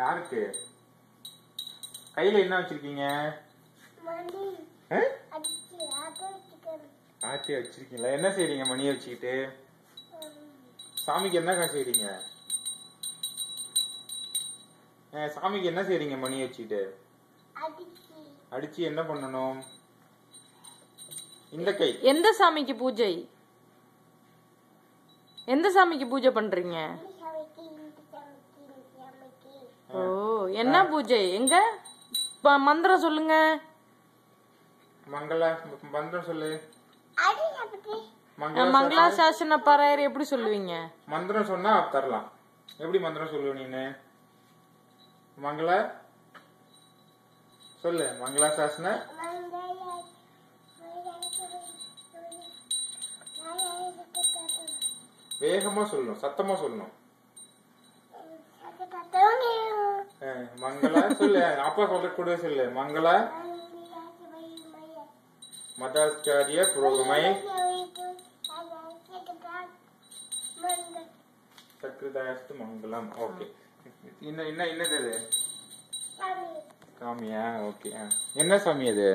யாருக்கு? கையில என்ன வச்சிருக்கீங்க? ஆட்டி வச்சிருக்கீங்களா? என்ன செய்றீங்க மணியை வச்சுக்கிட்டு? சாமிக்கு என்ன செய்றீங்க? சாமிக்கு என்ன செய்றீங்க மணியை வச்சுக்கிட்டு? அடிச்சு என்ன பண்ணணும்? இந்த கை எந்த சாமிக்கு பூஜை? எந்த சாமிக்கு பூஜை பண்றீங்க? ஓ, என்ன பூஜை? எங்க மந்திரம் சொல்லுங்க. மங்கள மந்திரம் சொல்லு. மங்களாசாசன பராயர் எப்படி சொல்லுவீங்க? மந்திரம் சொன்னா தரலாம். எப்படி மந்திரம் சொல்லுவ நீனு? மங்கள சொல்லு. மங்களாசாசன வேகமா சொல்லணும், சத்தமா சொல்லணும். மங்கள சொல்லு. அப்பா சொல்ல கூட சொல்லு. மங்கள மதாச்சாரிய புரோகமை சக்ரதாயஸ்து மங்களம். ஓகே. என்னது அது? சாமியா? ஓகே. என்ன சாமி அது?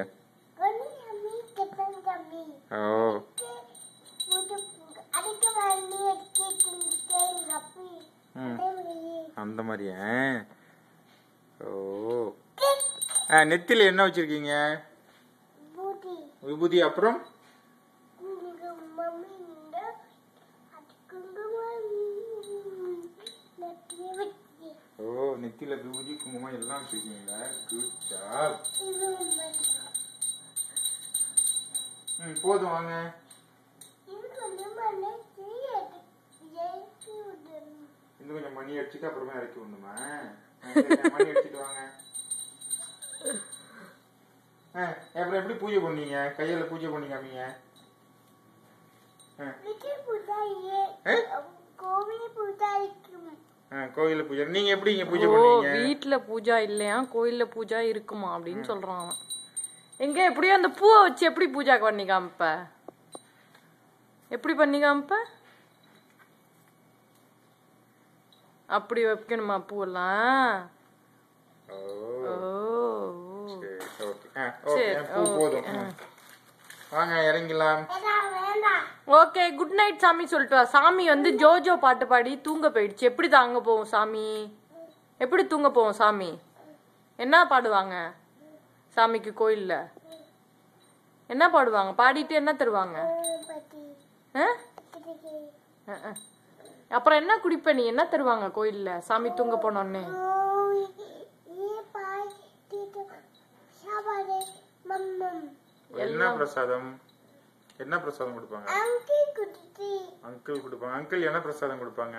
ஓ, அந்த மாதிரியா? ஓ, நெத்தில என்ன வச்சிருக்கீங்க? விபூதி. அப்புறம் ஓ, நெத்தில விபூதி குங்குமம் எல்லாம் வச்சிருக்கீங்களா? Good job. போதும், வாங்க. இன்னும் கொஞ்சம் மணி அடிச்சுட்டு அப்புறமா இறக்கி விடணுமா? மணி அடிச்சுட்டு வாங்க. அப்புறம் எப்படி பூஜை பண்ணீங்க? கையில பூஜை பண்ணி காமிங்க. கோயில பூஜை. நீங்க எப்படி பூஜை பண்ணீங்க? வீட்டுல பூஜா இல்லையா, கோயில்ல பூஜா இருக்குமா அப்படின்னு சொல்றான் அவன். எங்க எப்படியோ அந்த பூவை வச்சு எப்படி பூஜா பண்ணி காமிப்ப? எப்படி பண்ணி காமிப்ப? அப்படி வைக்கணுமா பூவெல்லாம்? வாங்க இறங்கலாம். ஓகே, குட் நைட் சாமி சொல்லிட்டு வா. சாமி வந்து ஜோஜோ பாட்டு பாடி தூங்க போயிடுச்சு. எப்படி தாங்க போவோம் சாமி? எப்படி தூங்க போவோம் சாமி? என்ன பாடுவாங்க சாமிக்கு கோயில்ல? என்ன பாடுவாங்க? பாடிட்டு என்ன தருவாங்க? அப்புறம் என்ன குடிப்ப நீ? என்ன தருவாங்க கோயில்ல சாமி தூங்க போனோன்னு? என்ன பிரசாதம்? என்ன பிரசாதம் கொடுப்பாங்க? அங்கிள் கொடுப்பாங்க. அங்கிள் என்ன பிரசாதம் கொடுப்பாங்க?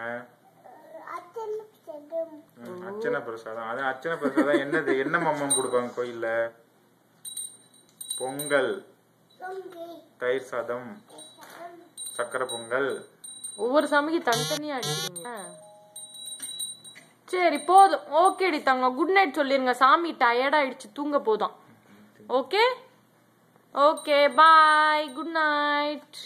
அர்ச்சனை பிரசாதம். அது அர்ச்சனை பிரசாதம் என்னது? என்ன மம்மம் கொடுப்பாங்க கோயில்ல? பொங்கல், தயிர் சாதம், சக்கரை பொங்கல். ஒவ்வொரு சாமிக்கு தனித்தனியா அடிக்கிறீங்க. சரி போதும். ஓகேடி தங்க, குட் நைட் சொல்லிருங்க. சாமி டயர்ட் ஆயிடுச்சு, தூங்க போதும். ஓகே ஓகே, பாய், குட் நைட்.